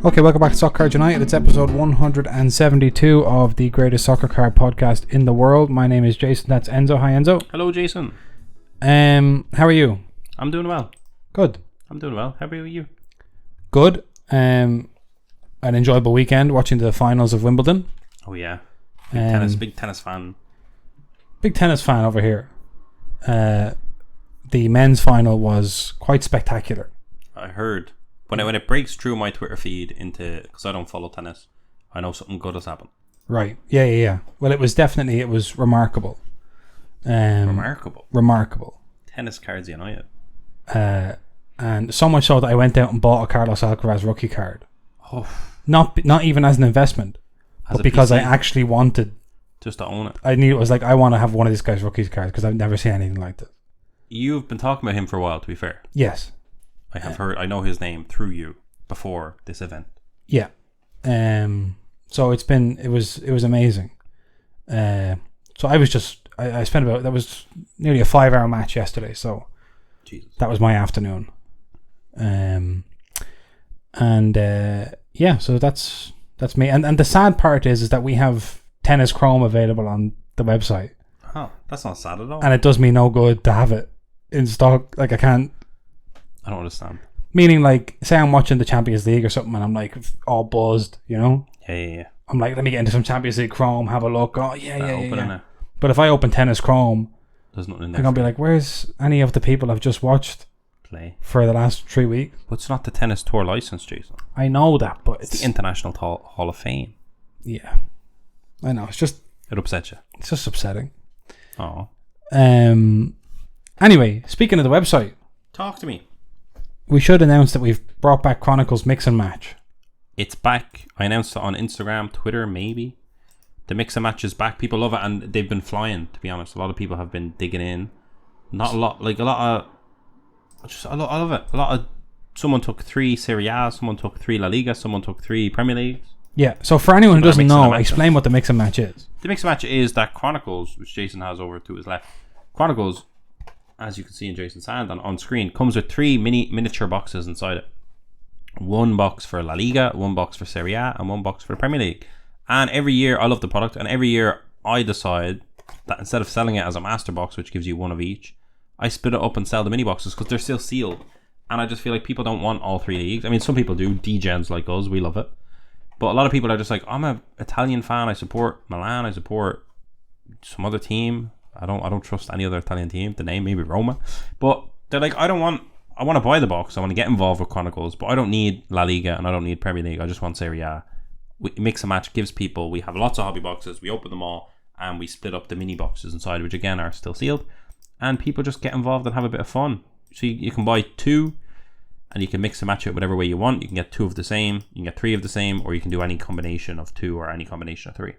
Okay, welcome back to Soccer Card United. It's episode 172 of the greatest soccer card podcast in the world. My name is Jason. That's Enzo. Hi, Enzo. Hello, Jason. How are you? I'm doing well. Good. I'm doing well. How about you? Good. An enjoyable weekend watching the finals of Wimbledon. Oh yeah, big tennis fan. Big tennis fan over here. The men's final was quite spectacular. I heard when it breaks through my Twitter feed into, because I don't follow tennis, I know something good has happened. Right. Yeah. Well, it was remarkable. Remarkable. Tennis Cards United. And so much so that I went out and bought a Carlos Alcaraz rookie card. Oh. Not even as an investment, but because I actually wanted just to own it. I want to have one of these guys' rookies cards because I've never seen anything like this. You've been talking about him for a while, to be fair. Yes. I have heard. I know his name through you before this event. Yeah. So it was amazing. So I spent that was nearly a 5-hour match yesterday. So Jesus. That was my afternoon. So that's me. And the sad part is that we have Tennis Chrome available on the website. Oh, that's not sad at all. And it does me no good to have it in stock. Like, I can't. I don't understand. Meaning, like, say I'm watching the Champions League or something and I'm like all buzzed, you know? Yeah. I'm like, let me get into some Champions League Chrome, have a look. Oh, yeah. It. But if I open Tennis Chrome, there's nothing in there. I'm going to be like, where's any of the people I've just watched play for the last 3 weeks? But it's not the tennis tour license, Jason. I know that, but it's the International Hall of Fame. Yeah. I know. It upsets you. It's just upsetting. Oh. Anyway, speaking of the website, talk to me. We should announce that we've brought back Chronicles Mix and Match. It's back. I announced it on Instagram, Twitter, maybe. The Mix and Match is back. People love it, and they've been flying, to be honest. A lot of people have been digging in. I love it. Someone took 3 Serie A, someone took 3 La Liga, someone took 3 Premier Leagues. Yeah, so for anyone who doesn't know, explain what the Mix and Match is. The Mix and Match is that Chronicles, which Jason has over to his left. Chronicles, as you can see in Jason's hand on screen, comes with 3 miniature boxes inside it. 1 box for La Liga, 1 box for Serie A, and 1 box for the Premier League. And every year, I love the product, and every year I decide that instead of selling it as a master box, which gives you 1 of each, I split it up and sell the mini boxes because they're still sealed. And I just feel like people don't want all 3 leagues. I mean, some people do, D-gens like us, we love it. But a lot of people are just like, I'm an Italian fan, I support Milan, I support some other team. I don't trust any other Italian team. The name, maybe Roma. But they're like, I want to buy the box. I want to get involved with Chronicles, but I don't need La Liga and I don't need Premier League. I just want Serie A. Mix and Match gives people, we have lots of hobby boxes. We open them all and we split up the mini boxes inside, which again are still sealed. And people just get involved and have a bit of fun. So you can buy 2 and you can mix and match it whatever way you want. You can get 2 of the same, you can get 3 of the same, or you can do any combination of 2 or any combination of 3.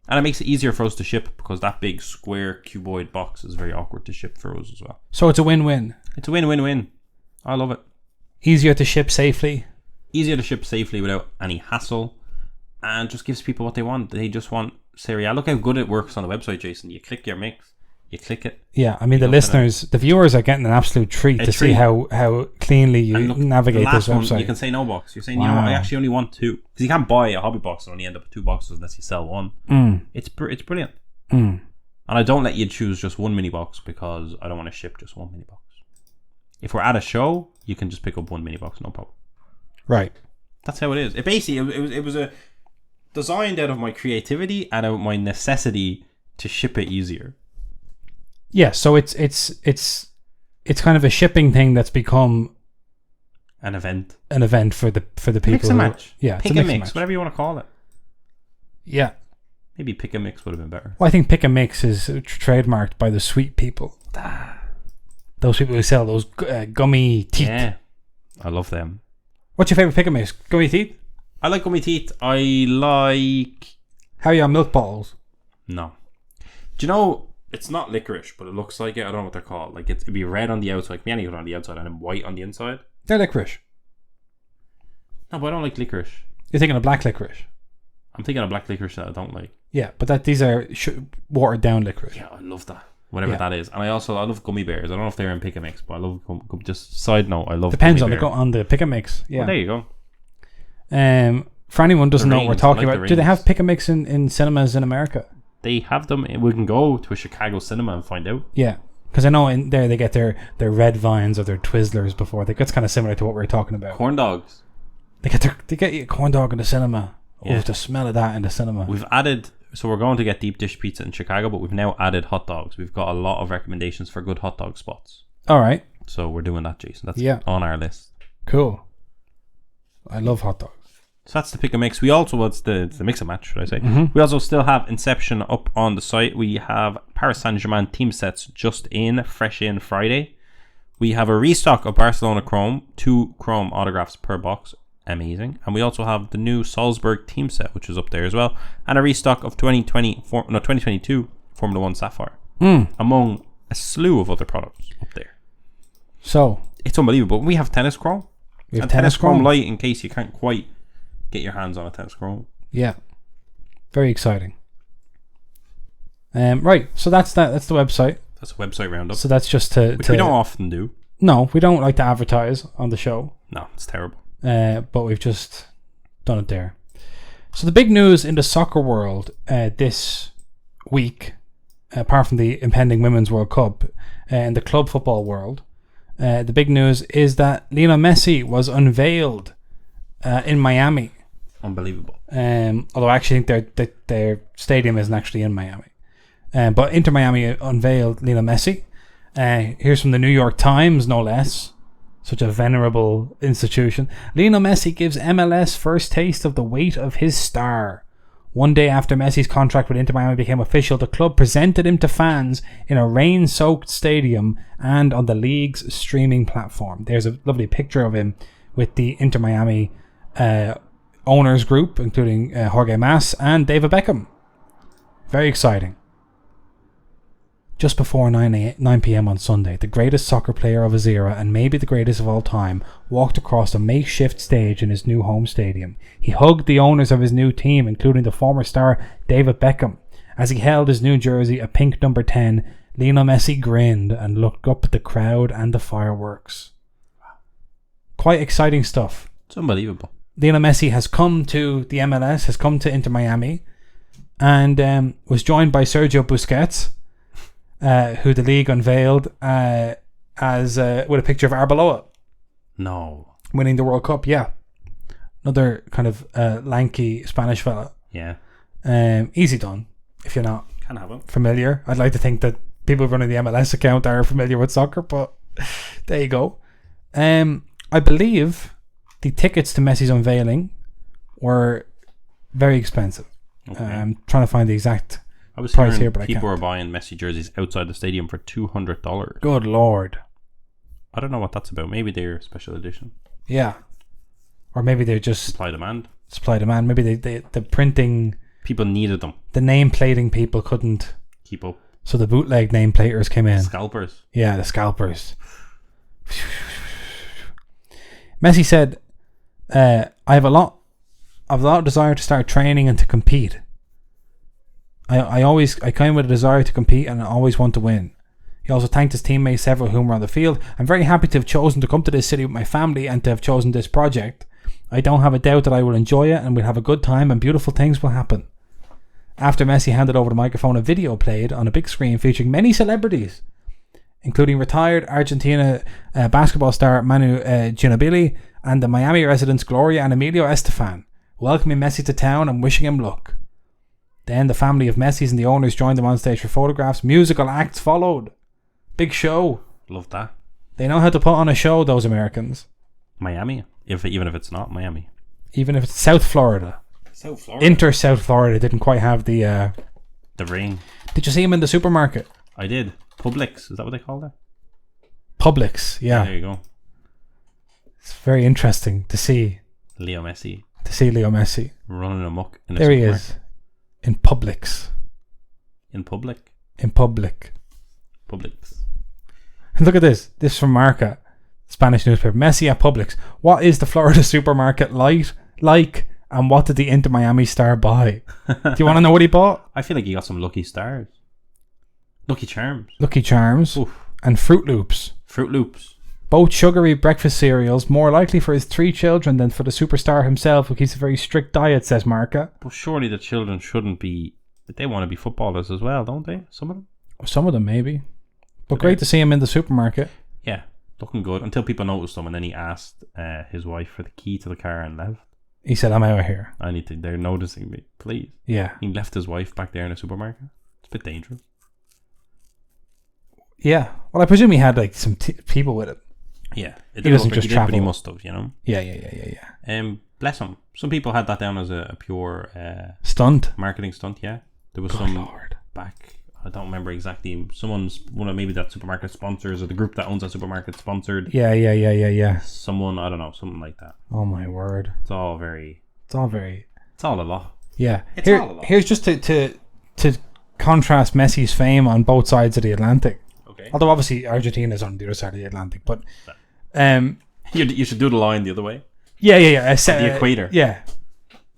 And it makes it easier for us to ship because that big square cuboid box is very awkward to ship for us as well. So it's a win-win. It's a win-win-win. I love it. Easier to ship safely. Easier to ship safely without any hassle. And just gives people what they want. They just want Serie A. Look how good it works on the website, Jason. You click your mix. You click it. Yeah, I mean, the listeners, the viewers are getting an absolute treat see how cleanly you navigate this website. You can say no box. You're saying, you know what, I actually only want 2. Because you can't buy a hobby box and only end up with 2 boxes unless you sell 1. It's brilliant. And I don't let you choose just 1 mini box because I don't want to ship just 1 mini box. If we're at a show, you can just pick up 1 mini box, no problem. Right. That's how it is. It basically, it was a designed out of my creativity and out of my necessity to ship it easier. Yeah, so it's kind of a shipping thing that's become an event for the people. Mix and match. Yeah, pick and mix, whatever you want to call it. Yeah, maybe pick and mix would have been better. Well, I think pick and mix is trademarked by the sweet people. Those people who sell those gummy teeth. Yeah, I love them. What's your favorite pick and mix? Gummy teeth? I like gummy teeth. I like. How are your milk balls? No. Do you know? It's not licorice, but it looks like it. I don't know what they're called. Like it'd be red on the outside, like on the outside, and then white on the inside. They're licorice. No, but I don't like licorice. You're thinking of black licorice. I'm thinking of black licorice that I don't like. Yeah, but these are watered down licorice. Yeah, I love that. Whatever that is, and I love gummy bears. I don't know if they're in pick and mix, but I love just side note. I love. Depends on the pick and mix. Yeah, well, there you go. For anyone who doesn't know what we're rings, talking I like about, the do they have rings. pick and mix in cinemas in America? They have them. We can go to a Chicago cinema and find out. Yeah, because I know in there they get their red vines or their Twizzlers before. That's kind of similar to what we were talking about. Corn dogs. They get you a corn dog in the cinema. Oh, Yeah. the smell of that in the cinema. We've added, so we're going to get deep dish pizza in Chicago, but we've now added hot dogs. We've got a lot of recommendations for good hot dog spots. All right, So we're doing that, Jason. That's Yeah. on our list. cool. I love hot dogs. So that's the pick and mix. We also, it's the mix and match, should I say. We also still have Inception up on the site. We have Paris Saint-Germain team sets just in, fresh in Friday. We have a restock of Barcelona Chrome, 2 Chrome autographs per box. Amazing. And we also have the new Salzburg team set, which is up there as well. And a restock of 2022 Formula 1 Sapphire. Among a slew of other products up there. So It's unbelievable. We have Tennis Chrome. we have And tennis chrome. Light in case you can't quite get your hands on a Tennis Chrome. Yeah, very exciting. Right, so that's that. That's the website. That's a website roundup. So that's just to Which we don't often do. No, we don't like to advertise on the show. No, it's terrible. But we've just done it there. So the big news in the soccer world this week, apart from the impending Women's World Cup, in the club football world, the big news is that Lionel Messi was unveiled in Miami. Unbelievable. Although I actually think their stadium isn't actually in Miami. But Inter Miami unveiled Lionel Messi. Here's from the New York Times, no less. Such a venerable institution. Lionel Messi gives MLS first taste of the weight of his star. One day after Messi's contract with Inter Miami became official, the club presented him to fans in a rain-soaked stadium and on the league's streaming platform. There's a lovely picture of him with the Inter Miami owners group, including Jorge Mas and David Beckham. Very exciting. Just before 9 p.m. on Sunday, the greatest soccer player of his era, and maybe the greatest of all time, walked across a makeshift stage in his new home stadium. He hugged the owners of his new team, including the former star David Beckham. As he held his new jersey, a pink number 10, Lionel Messi grinned and looked up at the crowd and the fireworks. Quite exciting stuff. It's unbelievable. Lionel Messi has come to the MLS, has come to Inter Miami, and was joined by Sergio Busquets, who the league unveiled as with a picture of Arbeloa No. winning the World Cup. Yeah, another kind of lanky Spanish fella. Yeah. Easy done if you're not Can have him. familiar. I'd like to think that people running the MLS account are familiar with soccer, but there you go. I believe the tickets to Messi's unveiling were very expensive. Okay. I'm trying to find the exact I was price hearing here, but I people can't. were buying Messi jerseys outside the stadium for $200. Good Lord. I don't know what that's about. Maybe they're special edition. Yeah. Or maybe they're just Supply demand. supply demand. Maybe the printing, People needed them. the name plating people couldn't. Keep up. So the bootleg name platers came in. Scalpers. Yeah, the scalpers. Messi said, I have a lot of desire to start training and to compete. I came with a desire to compete and I always want to win. He also thanked his teammates, several of whom were on the field. I'm very happy to have chosen to come to this city with my family and to have chosen this project. I don't have a doubt that I will enjoy it and we'll have a good time and beautiful things will happen. After Messi handed over the microphone, a video played on a big screen featuring many celebrities, including retired Argentina basketball star Manu Ginobili and the Miami residents Gloria and Emilio Estefan, welcoming Messi to town and wishing him luck. Then the family of Messi's and the owners joined them on stage for photographs. Musical acts followed. Big show. Love that. They know how to put on a show, those Americans. Miami. Even if it's not Miami. Even if it's South Florida. South Florida. Inter South Florida didn't quite have the... The ring. Did you see him in the supermarket? I did. Publix. Is that what they call it? Publix, yeah. There you go. It's very interesting to see Leo Messi Leo Messi. running amok in a There he supermarket. is. In Publix. In public. In public. Publix. And look at this. This is from Marca, Spanish newspaper. Messi at Publix. What is the Florida supermarket like? And what did the Inter Miami star buy? Do you want to know what he bought? I feel like he got some Lucky Stars. Lucky Charms. Lucky Charms Oof. and Fruit Loops. Fruit Loops. Both sugary breakfast cereals, more likely for his 3 children than for the superstar himself, who keeps a very strict diet, says Marca. But surely the children shouldn't be... They want to be footballers as well, don't they? Some of them? Some of them, maybe. But great to see him in the supermarket. Yeah, looking good. Until people noticed him, and then he asked his wife for the key to the car and left. He said, I'm out of here. They're noticing me, please. Yeah. He left his wife back there in the supermarket. It's a bit dangerous. Yeah. Well, I presume he had like some people with him. Yeah. He doesn't just travel. But he must have, you know? Yeah. Bless him. Some people had that down as a pure... stunt. Marketing stunt, yeah. There was Good some Lord. back... I don't remember exactly. One of maybe that supermarket sponsors, or the group that owns that supermarket sponsored. Yeah. Someone, I don't know, something like that. Oh my word. It's all a lot. Yeah. It's all a lot. Here's just to contrast Messi's fame on both sides of the Atlantic. Okay. Although obviously Argentina's on the other side of the Atlantic, but you should do the line the other way. Yeah. The equator. Yeah.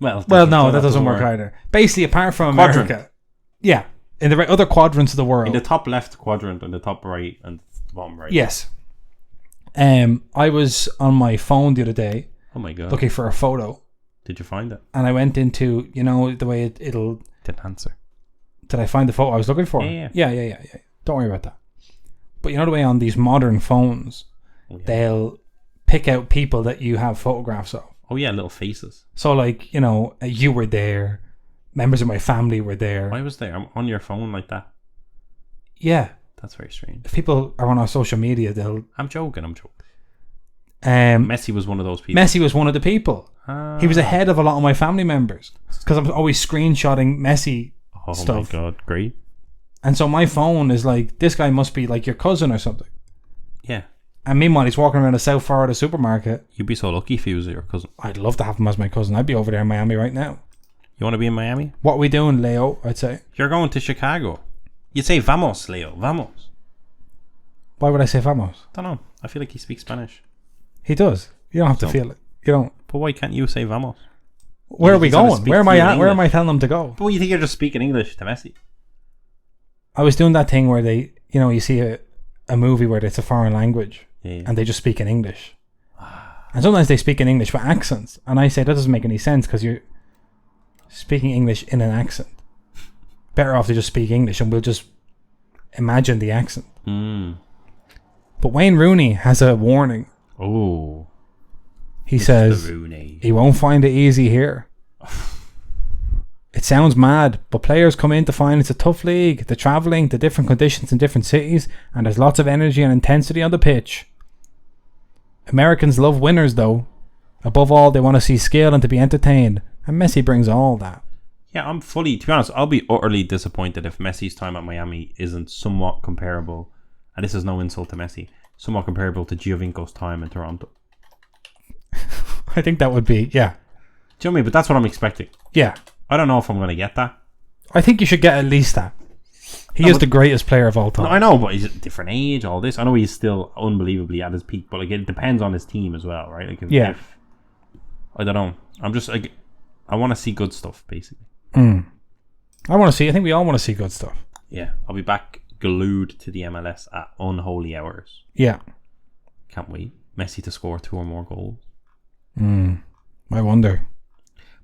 Well, no, that doesn't work either. Basically, apart from America. Quadrant. Yeah. In the other quadrants of the world. In the top left quadrant and the top right and the bottom right. Yes. I was on my phone the other day. Oh my God. Looking for a photo. Did you find it? And I went into, the way it'll... Didn't answer. Did I find the photo I was looking for? Yeah. Don't worry about that. But the way on these modern phones, they'll pick out people that you have photographs of. Oh yeah, little faces. So you were there. Members of my family were there. I was there. I'm on your phone like that. Yeah. That's very strange. If people are on our social media, they'll... I'm joking. Messi was one of those people. Messi was one of the people. He was ahead of a lot of my family members. Because I'm always screenshotting Messi stuff. Oh my God, great. And so my phone is like, this guy must be like your cousin or something. Yeah. And meanwhile, he's walking around a South Florida supermarket. You'd be so lucky if he was your cousin. I'd love to have him as my cousin. I'd be over there in Miami right now. You want to be in Miami? What are we doing, Leo? I'd say. You're going to Chicago. You'd say vamos, Leo. Vamos. Why would I say vamos? Don't know. I feel like he speaks Spanish. He does. You don't have to feel it. You don't. But why can't you say vamos? Where are we going? Where am I at? Where am I telling them to go? But you think you're just speaking English to Messi? I was doing that thing where they, you see a movie where it's a foreign language and they just speak in English. And sometimes they speak in English with accents. And I say, that doesn't make any sense because you're speaking English in an accent. Better off to just speak English and we'll just imagine the accent. But Wayne Rooney has a warning. Oh. He says he won't find it easy here. It sounds mad, but players come in to find it's a tough league. The travelling, the different conditions in different cities, and there's lots of energy and intensity on the pitch. Americans love winners though. Above all, they want to see skill and to be entertained. And Messi brings all that. Yeah, to be honest, I'll be utterly disappointed if Messi's time at Miami isn't somewhat comparable, and this is no insult to Messi, somewhat comparable to Giovinco's time in Toronto. I think that would be, yeah. Do you know what I mean? But that's what I'm expecting. Yeah. I don't know if I'm going to get that. I think you should get at least that. He is the greatest player of all time. No, I know, but he's a different age, all this. I know he's still unbelievably at his peak, but it depends on his team as well, right? If, I don't know. I'm just, I want to see good stuff, basically. I think we all want to see good stuff. Yeah. I'll be back glued to the MLS at unholy hours. Yeah. Can't wait. Messi to score 2 or more goals. I wonder.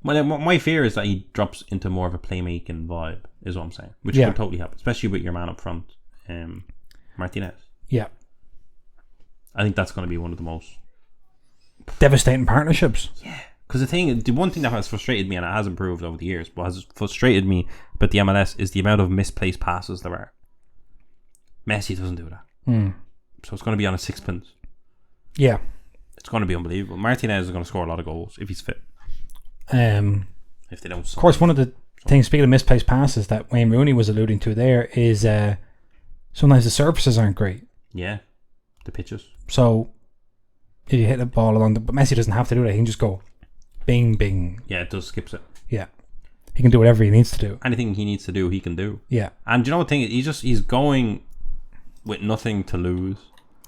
Well, my fear is that he drops into more of a playmaking vibe, is what I'm saying. Which could totally happen, especially with your man up front, Martinez. Yeah. I think that's going to be one of the most devastating partnerships. Yeah. Because the one thing that has frustrated me, and it has improved over the years, but has frustrated me about the MLS is the amount of misplaced passes there are. Messi doesn't do that. So it's going to be on a sixpence. Yeah. It's going to be unbelievable. Martinez is going to score a lot of goals if he's fit. If they don't. Of course, one of the things, speaking of misplaced passes, that Wayne Rooney was alluding to there is sometimes the surfaces aren't great. Yeah, the pitches. So if you hit the ball along but Messi doesn't have to do that. He can just go bing, bing. Yeah, it does skips it. Yeah, he can do whatever he needs to do. Anything he needs to do, he can do. Yeah, and you know what thing? He's going with nothing to lose.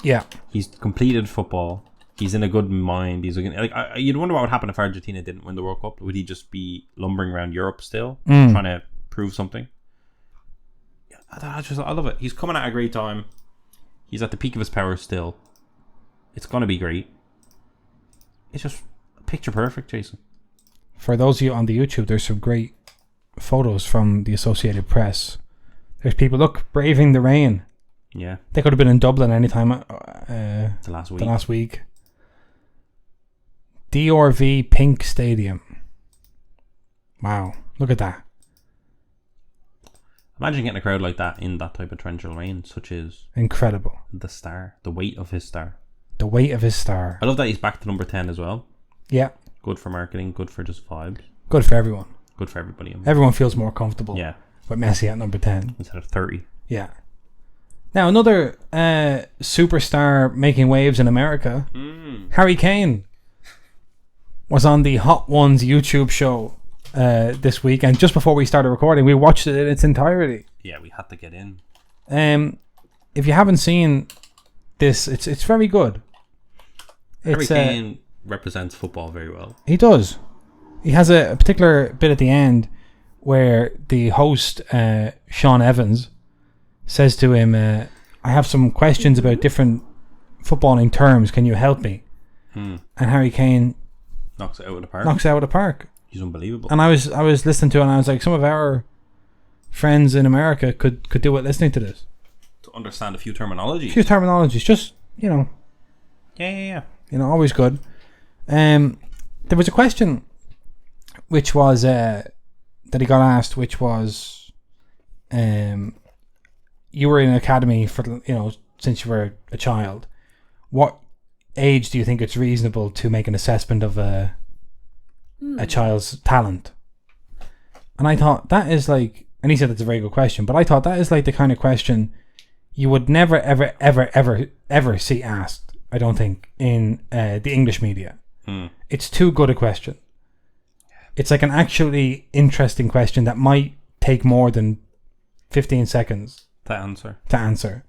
Yeah, he's completed football. He's in a good mind. You'd wonder what would happen if Argentina didn't win the World Cup. Would he just be lumbering around Europe still, trying to prove something? I love it. He's coming at a great time. He's at the peak of his power still. It's going to be great. It's just picture perfect, Jason. For those of you on the YouTube, there's some great photos from the Associated Press. There's people, look, braving the rain. Yeah. They could have been in Dublin anytime The last week. DRV Pink Stadium. Wow, look at that. Imagine getting a crowd like that in that type of torrential rain, such as Incredible. the star, the weight of his star. The weight of his star. I love that he's back to number 10 as well. Yeah. Good for marketing, good for just vibes, Good for everyone. good for everybody. Everyone feels more comfortable Yeah, with Messi at number 10. instead of 30. Yeah. Now, another superstar making waves in America, Harry Kane, was on the Hot Ones YouTube show this week. And just before we started recording, we watched it in its entirety. Yeah, we had to get in. If you haven't seen this, it's very good. Harry Kane represents football very well. He does. He has a particular bit at the end where the host, Sean Evans, says to him, I have some questions about different footballing terms. Can you help me? And Harry Kane Knocks it out of the park. knocks it out of the park. He's unbelievable. And I was listening to it and I was like, some of our friends in America could do it listening to this. To understand a few terminologies. A few terminologies, just, Yeah. always good. There was a question which was that he got asked, which was you were in an academy for since you were a child. What age do you think it's reasonable to make an assessment of a child's talent? And I thought that is like, and he said it's a very good question, but I thought that is like the kind of question you would never ever ever ever ever see asked, I don't think, in the English media. It's too good a question. It's like an actually interesting question that might take more than 15 seconds To answer.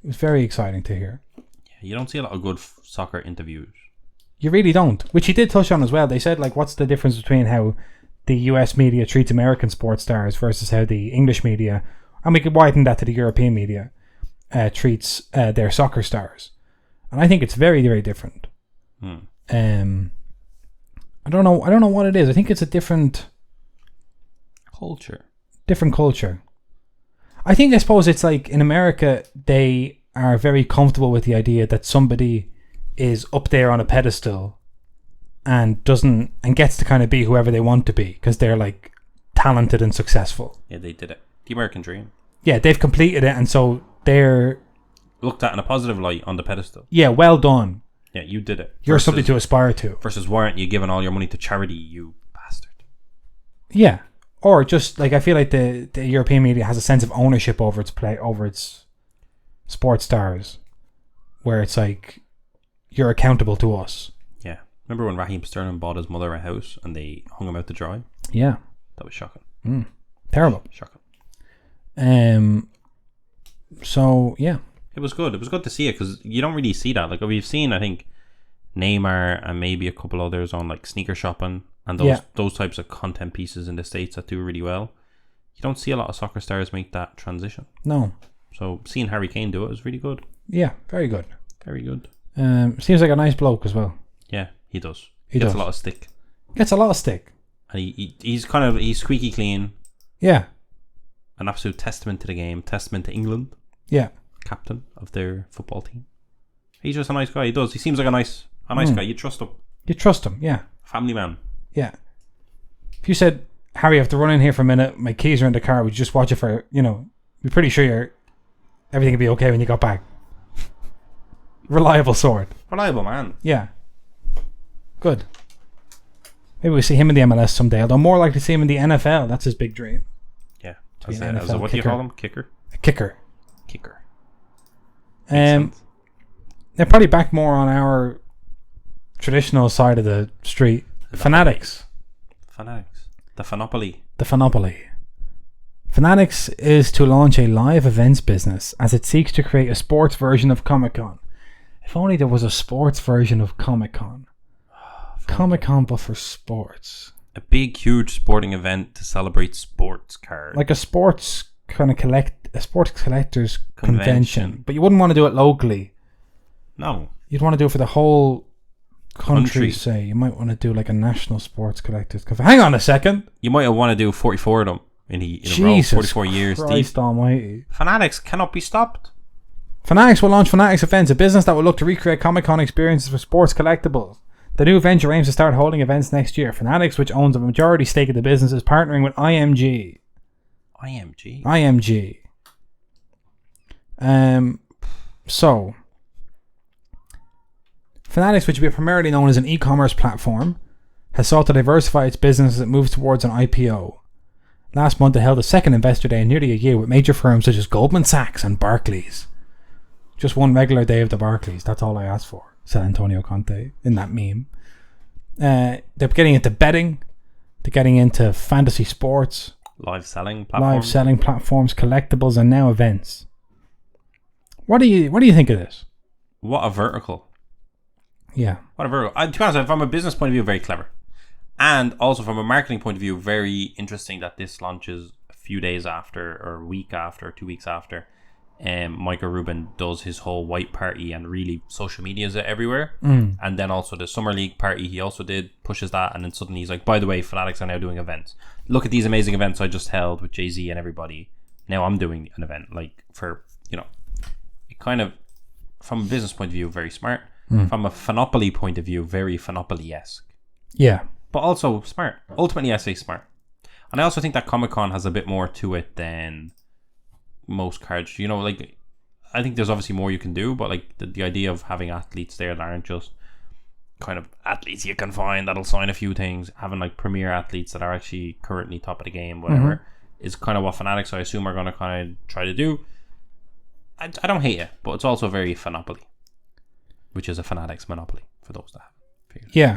It was very exciting to hear. Yeah, you don't see a lot of good soccer interviews. You really don't, which he did touch on as well. They said, like, what's the difference between how the US media treats American sports stars versus how the English media, and we could widen that to the European media, treats their soccer stars. And I think it's very, very different. I don't know what it is. I think it's a different culture. I suppose it's like in America they are very comfortable with the idea that somebody is up there on a pedestal and gets to kind of be whoever they want to be because they're like talented and successful. Yeah, they did it. The American dream. Yeah, they've completed it, and so they're looked at in a positive light on the pedestal. Yeah, well done. Yeah, you did it. You're something to aspire to. Versus, why aren't you giving all your money to charity, you bastard? Yeah, or just like I feel like the European media has a sense of ownership over its sports stars, where it's like you're accountable to us. Yeah, remember when Raheem Sterling bought his mother a house and they hung him out to dry? Yeah, that was shocking. Terrible. Shocking. So yeah. It was good. It was good to see it because you don't really see that. Like we've seen, I think, Neymar and maybe a couple others on like sneaker shopping and those types of content pieces in the States that do really well. You don't see a lot of soccer stars make that transition. No. So seeing Harry Kane do it was really good. Yeah, very good. Very good. Seems like a nice bloke as well. Yeah, he does. He gets does. a lot of stick. Gets a lot of stick. And he's squeaky clean. Yeah. An absolute testament to the game. Testament to England. Yeah. Captain of their football team. He's just a nice guy. He does. He seems like a nice guy. You trust him. You trust him, yeah. Family man. Yeah. If you said, Harry, I have to run in here for a minute, my keys are in the car, would you just watch it for, be pretty sure everything will be okay when you got back. Reliable sort. Reliable man. Yeah. Good. Maybe we see him in the MLS someday, although more likely to see him in the NFL. That's his big dream. Yeah. What do you call him? Kicker? A kicker. Kicker. They're probably back more on our traditional side of the street. Fanatics. The Fanopoly. Fanatics is to launch a live events business as it seeks to create a sports version of Comic-Con. If only there was a sports version of Comic-Con. Comic-Con but for sports. A big, huge sporting event to celebrate sports cards. Like a sports kind of sports collectors convention. But you wouldn't want to do it locally. No. You'd want to do it for the whole country, Country. say. You might want to do like a national sports collectors. Hang on a second. You might want to do 44 of them in a row, Jesus 44 years Christ deep. almighty. Fanatics cannot be stopped. Fanatics will launch Fanatics Events, a business that will look to recreate Comic-Con experiences for sports collectibles. The new venture aims to start holding events next year. Fanatics, which owns a majority stake in the business, is partnering with IMG. IMG. So, Fanatics, which will be primarily known as an e-commerce platform, has sought to diversify its business as it moves towards an IPO. Last month, it held a second investor day in nearly a year with major firms such as Goldman Sachs and Barclays. Just one regular day of the Barclays. That's all I asked for, said Antonio Conte in that meme. They're getting into betting. They're getting into fantasy sports. Live selling platforms. Collectibles, and now events. What do you think of this? What a vertical. Yeah. What a vertical. To be honest, from a business point of view, very clever. And also from a marketing point of view, very interesting that this launches a few days after, or a week after, 2 weeks after. Michael Rubin does his whole white party and really social media is everywhere. And then also the Summer League party he also pushes that, and then suddenly he's like, by the way, Fanatics are now doing events. Look at these amazing events I just held with Jay-Z and everybody. Now I'm doing an event. Like, for, it kind of, from a business point of view, very smart. From a Fanopoly point of view, very Fanopoly-esque. Yeah. But also smart. Ultimately, I say smart. And I also think that Comic-Con has a bit more to it than most cards. I think there's obviously more you can do, but like the idea of having athletes there that aren't just kind of athletes you can find that'll sign a few things, having like premier athletes that are actually currently top of the game, whatever, is kind of what Fanatics, I assume, are going to kind of try to do. I don't hate it, but it's also very Fanopoly, which is a Fanatics monopoly for those that haven't figured it out. Yeah.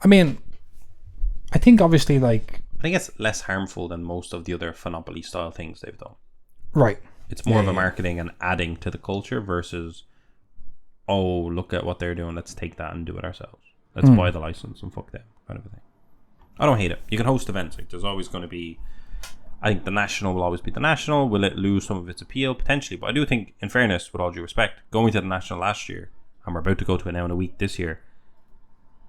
I mean, I think obviously I think it's less harmful than most of the other Fanopoly style things they've done. Right. It's more of a marketing and adding to the culture versus, oh, look at what they're doing, let's take that and do it ourselves. Let's buy the license and fuck them, kind of a thing. I don't hate it. You can host events. Like, there's always going to be, I think the National will always be the National. Will it lose some of its appeal? Potentially. But I do think, in fairness, with all due respect, going to the National last year, and we're about to go to it now in a week this year,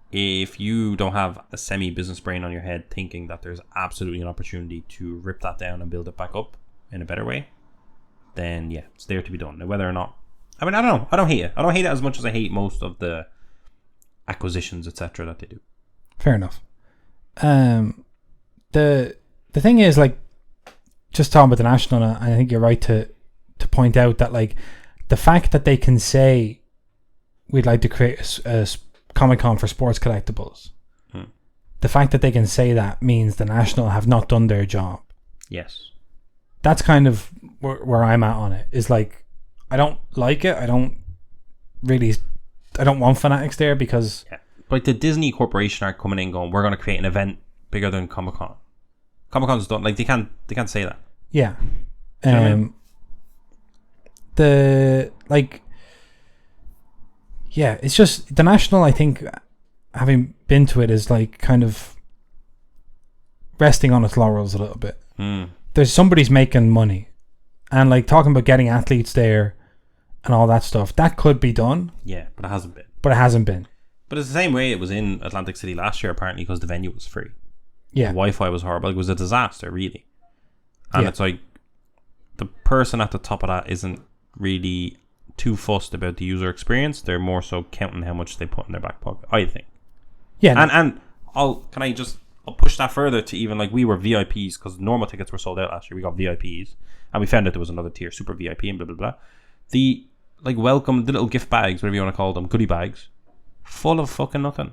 if you don't have a semi-business brain on your head thinking that there's absolutely an opportunity to rip that down and build it back up in a better way, then yeah, it's there to be done. Now, whether or not, I mean, I don't know. I don't hate it. I don't hate it as much as I hate most of the acquisitions, etc., that they do. Fair enough. The thing is, like, just talking about the National, and I think you're right to point out that, like, the fact that they can say we'd like to create a Comic-Con for sports collectibles, the fact that they can say that means the National have not done their job. Yes. That's kind of where I'm at on it. Is like, I don't like it. I don't want Fanatics there because... Yeah. Like the Disney Corporation are coming in going, we're going to create an event bigger than Comic-Con. Comic-Con's done. Like, they can't say that. Yeah. Do you know what I mean? Yeah, it's just the National, I think, having been to it, is like kind of resting on its laurels a little bit. There's somebody's making money, and like talking about getting athletes there and all that stuff, that could be done. Yeah, but it hasn't been. But it's the same way it was in Atlantic City last year, apparently, because the venue was free. Yeah. The Wi-Fi was horrible. It was a disaster, really. And it's like the person at the top of that isn't really too fussed about the user experience. They're more so counting how much they put in their back pocket, I think. Yeah. And I'll push that further to even, like, we were VIPs because normal tickets were sold out last year. We got VIPs, and we found out there was another tier, super VIP and blah blah blah. The welcome, the little gift bags, whatever you want to call them, goodie bags, full of fucking nothing.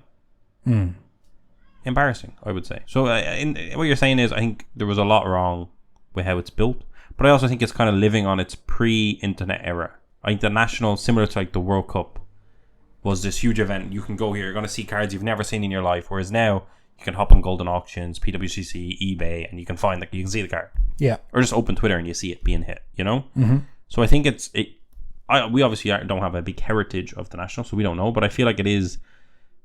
Embarrassing, I would say. So what you're saying is, I think there was a lot wrong with how it's built, but I also think it's kind of living on its pre-internet era. I think the National, similar to like the World Cup, was this huge event. You can go here, you're going to see cards you've never seen in your life, whereas now you can hop on Golden Auctions, PWCC, eBay, and you can find, like, you can see the card. Yeah. Or just open Twitter and you see it being hit, you know? So I think we obviously don't have a big heritage of the National, so we don't know, but I feel like it is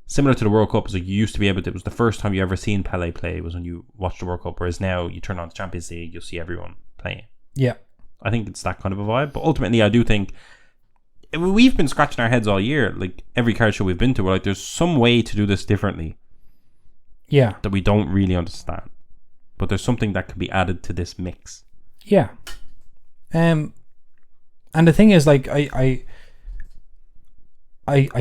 similar to the World Cup. It's like you used to be able to, it was the first time you ever seen Pele play was when you watched the World Cup, whereas now you turn on the Champions League, you'll see everyone playing. Yeah. I think it's that kind of a vibe, but ultimately I do think we've been scratching our heads all year. Like every card show we've been to, we're like, there's some way to do this differently. Yeah. That we don't really understand, but there's something that can be added to this mix. Yeah. And the thing is, like, I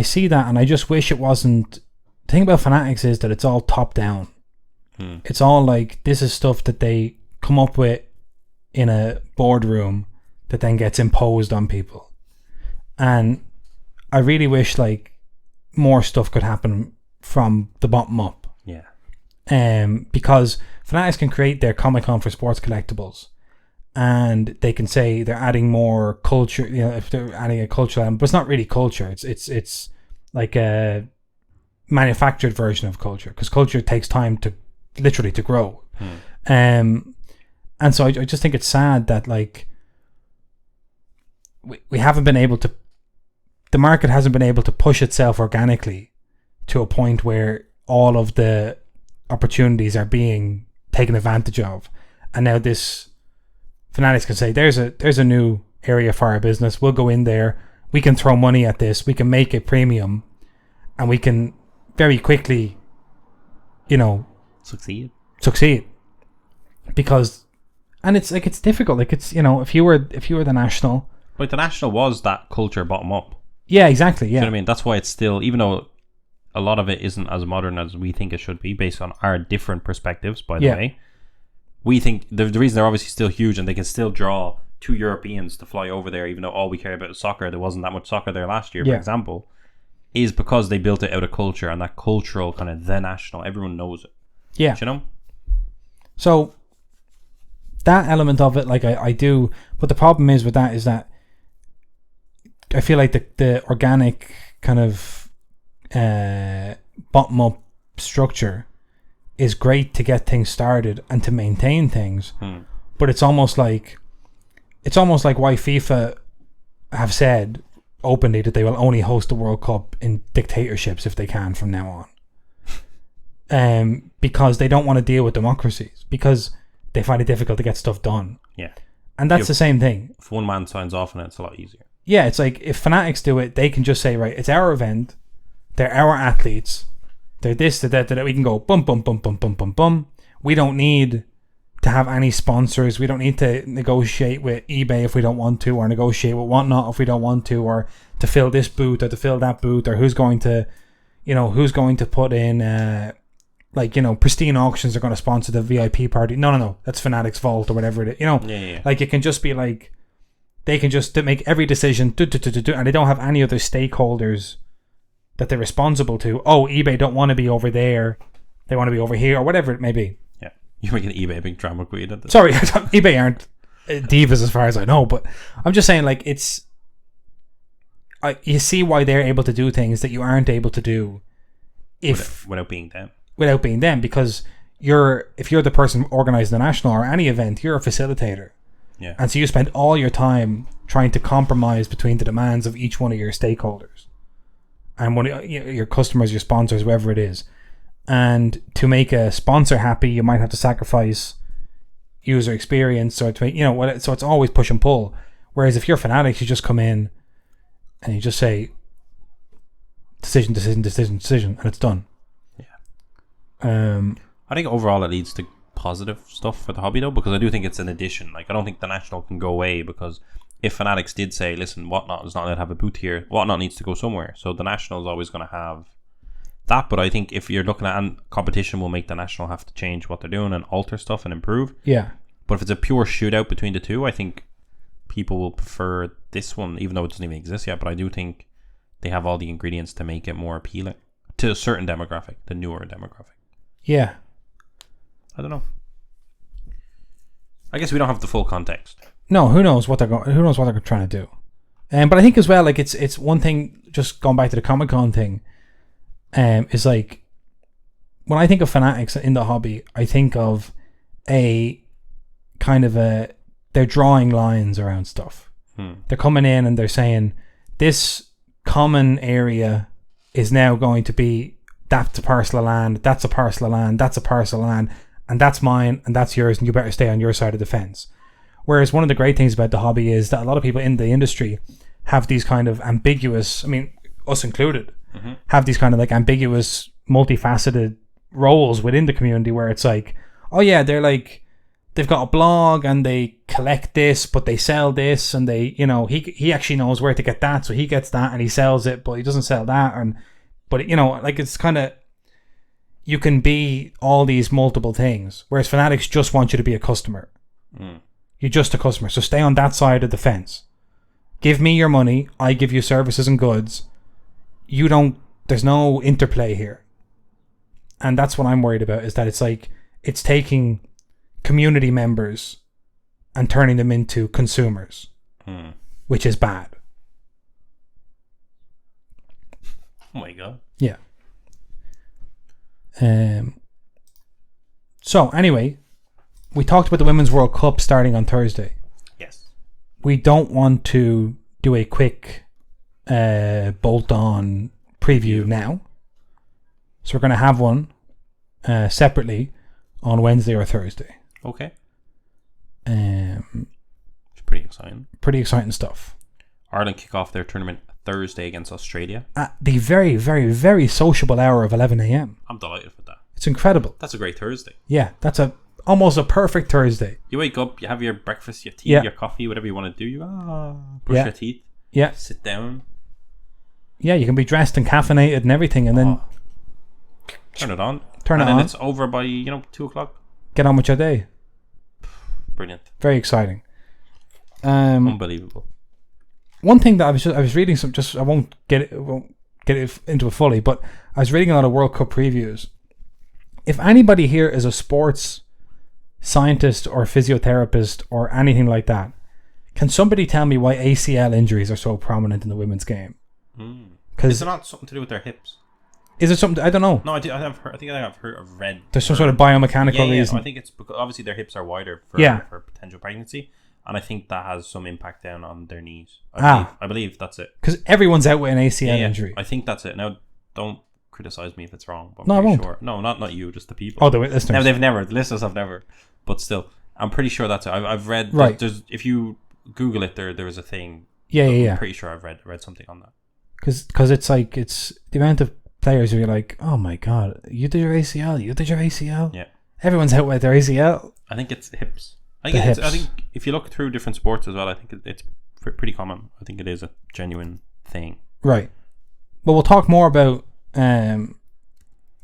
see that, and I just wish it wasn't. The thing about Fanatics is that it's all top down. It's all like, this is stuff that they come up with in a boardroom that then gets imposed on people. And I really wish, like, more stuff could happen from the bottom up. Yeah. Because Fanatics can create their Comic-Con for sports collectibles, and they can say they're adding more culture, you know, if they're adding a cultural element, but it's not really culture. It's like a manufactured version of culture, because culture takes time to literally to grow. And so I just think it's sad that, like, we haven't been able to, the market hasn't been able to push itself organically to a point where all of the opportunities are being taken advantage of. And now this Fanatics can say, there's a new area for our business. We'll go in there. We can throw money at this. We can make it premium, and we can very quickly, you know, succeed. Because, and it's like, it's difficult. Like, it's, you know, if you were the National, like, the National was that culture bottom up. Yeah, exactly. Yeah. You know what I mean? That's why it's still, even though a lot of it isn't as modern as we think it should be, based on our different perspectives, by the way. We think the reason they're obviously still huge and they can still draw 2 Europeans to fly over there, even though all we care about is soccer, there wasn't that much soccer there last year, for example, is because they built it out of culture, and that cultural kind of the National, everyone knows it. Yeah. Do you know? So that element of it, like, I do, but the problem is with that is that I feel like the organic kind of bottom up structure is great to get things started and to maintain things, but it's almost like why FIFA have said openly that they will only host the World Cup in dictatorships if they can from now on, because they don't want to deal with democracies, because they find it difficult to get stuff done. Yeah, and that's the same thing. If one man signs off on it, it's a lot easier. Yeah, it's like, if Fanatics do it, they can just say, right, it's our event, they're our athletes, they're this, they're that, we can go bum, bum, bum, bum, bum, bum, bum. We don't need to have any sponsors. We don't need to negotiate with eBay if we don't want to, or negotiate with whatnot if we don't want to, or to fill this booth or to fill that booth, or who's going to put in, like, you know, Pristine Auctions are going to sponsor the VIP party. No, that's Fanatics Vault or whatever it is. You know, like, it can just be like, they can just make every decision, and they don't have any other stakeholders that they're responsible to. Oh, eBay don't want to be over there, they want to be over here, or whatever it may be. Yeah, you're making eBay a big drama queen. Sorry, eBay aren't divas as far as I know, but I'm just saying, like, it's, you see why they're able to do things that you aren't able to do without being them. Because if you're the person organising the National or any event, you're a facilitator. Yeah. And so you spend all your time trying to compromise between the demands of each one of your stakeholders and one of your customers, your sponsors, whoever it is. And to make a sponsor happy, you might have to sacrifice user experience, or to make, so it's always push and pull. Whereas if you're Fanatics, you just come in and you just say decision, and it's done. Yeah. I think overall it leads to positive stuff for the hobby, though, because I do think it's an addition. Like, I don't think the National can go away, because if Fanatics did say, listen, Whatnot is not allowed to have a booth here, Whatnot needs to go somewhere, so the National is always going to have that. But I think if you're looking at, and competition will make the National have to change what they're doing and alter stuff and improve. Yeah. But if it's a pure shootout between the two, I think people will prefer this one, even though it doesn't even exist yet. But I do think they have all the ingredients to make it more appealing to a certain demographic, the newer demographic. Yeah. I don't know. I guess we don't have the full context. No, who knows what they're trying to do. But I think as well, like, it's one thing, just going back to the Comic-Con thing, is like, when I think of Fanatics in the hobby, I think of a kind of they're drawing lines around stuff. They're coming in and they're saying, this common area is now going to be, that's a parcel of land, that's a parcel of land, that's a parcel of land, and that's mine, and that's yours, and you better stay on your side of the fence. Whereas one of the great things about the hobby is that a lot of people in the industry have these kind of ambiguous, I mean, us included, have these kind of like ambiguous, multifaceted roles within the community where it's like, oh yeah, they're like, they've got a blog and they collect this, but they sell this, and they, you know, he actually knows where to get that, so he gets that and he sells it, but he doesn't sell that. And but you know, like, it's kind of, you can be all these multiple things, whereas Fanatics just want you to be a customer. You're just a customer, so stay on that side of the fence. Give me your money, I give you services and goods. You don't, there's no interplay here. And that's what I'm worried about, is that it's like, it's taking community members and turning them into consumers, which is bad. Oh my god. Yeah. So anyway, we talked about the Women's World Cup starting on Thursday. Yes. We don't want to do a quick bolt-on preview now. So we're going to have one separately on Wednesday or Thursday. Okay. It's pretty exciting. Pretty exciting stuff. Ireland kick off their tournament Thursday against Australia. At the very, very, very sociable hour of 11 a.m. I'm delighted with that. It's incredible. That's a great Thursday. Yeah, that's almost a perfect Thursday. You wake up, you have your breakfast, your tea, your coffee, whatever you want to do. You brush your teeth. Yeah. Sit down. Yeah, you can be dressed and caffeinated and everything, and then turn it on. And then it's over by 2 o'clock. Get on with your day. Brilliant. Very exciting. Unbelievable. One thing that I was reading some, just I won't get it into it fully, but I was reading a lot of World Cup previews. If anybody here is a sports scientist or physiotherapist or anything like that, can somebody tell me why ACL injuries are so prominent in the women's game? Is it not something to do with their hips? Is it something? I don't know. No, I think I've read. There's some sort of biomechanical reason. I think it's because obviously their hips are wider for potential pregnancy, and I think that has some impact down on their knees. I believe that's it. Because everyone's out with an ACL injury. I think that's it. Now, don't criticize me if it's wrong. But no, I won't. Sure. No, not you, just the people. Oh, the listeners. Now, the listeners have never, but still, I'm pretty sure that's it. I've read. Right. There's, if you Google it, there is a thing. Yeah. I'm pretty sure I've read something on that. Because it's like, it's the amount of players who are like, oh my god, you did your ACL. Yeah. Everyone's out with their ACL. I think it's hips. I think if you look through different sports as well, I think it's pretty common. I think it is a genuine thing. Right. But we'll talk more about the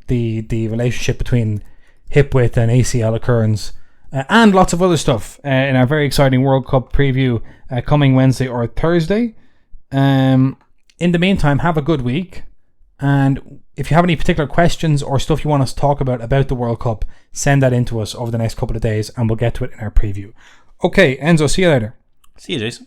relationship between hip width and ACL occurrence and lots of other stuff in our very exciting World Cup preview coming Wednesday or Thursday. In the meantime, have a good week. And if you have any particular questions or stuff you want us to talk about the World Cup, send that in to us over the next couple of days and we'll get to it in our preview. Okay, Enzo, see you later. See you, Jason.